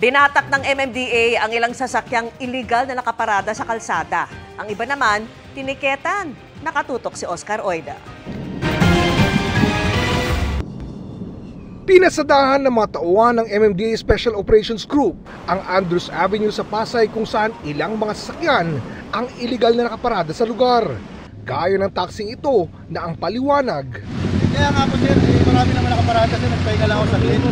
Binatak ng MMDA ang ilang sasakyang iligal na nakaparada sa kalsada. Ang iba naman, tiniketan. Nakatutok si Oscar Oida. Pinasadahan ng mga tauhan ng MMDA Special Operations Group ang Andrews Avenue sa Pasay kung saan ilang mga sasakyan ang iligal na nakaparada sa lugar. Gaya ng taxing ito na ang paliwanag. Kaya nga po sir, marami naman nakaparada sir, nagpahinga lang ako sa glit.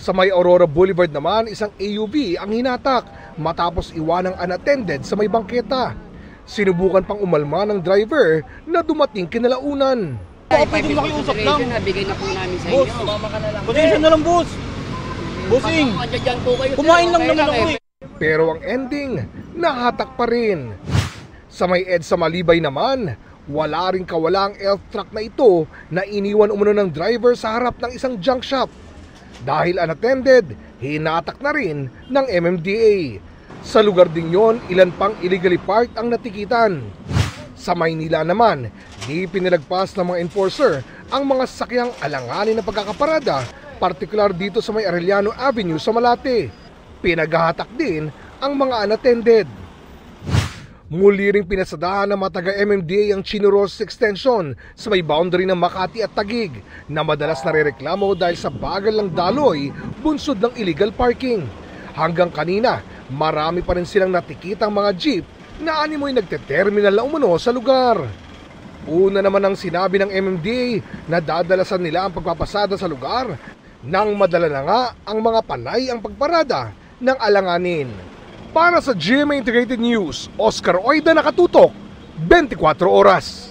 Sa may Aurora Boulevard naman, isang AUV ang hinatak matapos iwanang unattended sa may bangketa. Sinubukan pang umalma ng driver na dumating kinalaunan. Baka pwede makiusap lang. Nabigay na po namin sa Boss, inyo. pasensya na lang boss. Bossing, kumain lang naman ako eh. Pero ang ending, nahatak pa rin. Sa may EDSA Malibay naman, wala ring kawalang elf truck na ito na iniwan umano ng driver sa harap ng isang junk shop. Dahil unattended, hinatak na rin ng MMDA. Sa lugar din yon, ilan pang illegally parked ang natikitan. Sa Maynila naman, di pinalagpas ng mga enforcer ang mga sasakyang alanganin na pagkakaparada, partikular dito sa may Arellano Avenue sa Malate. Pinaghahatak din ang mga unattended. Muli ring pinasadahan ng mga taga-MMDA ang Chinoros Extension sa may boundary ng Makati at Taguig na madalas narereklamo dahil sa bagal ng daloy bunsod ng illegal parking. Hanggang kanina, marami pa rin silang natikitang mga jeep na animoy nagte-terminal na umano sa lugar. Una naman ang sinabi ng MMDA na dadalasan nila ang pagpapasada sa lugar nang madala na nga ang mga panay ang pagparada ng alanganin. Para sa GMA Integrated News, Oscar Oida, nakatutok, 24 oras.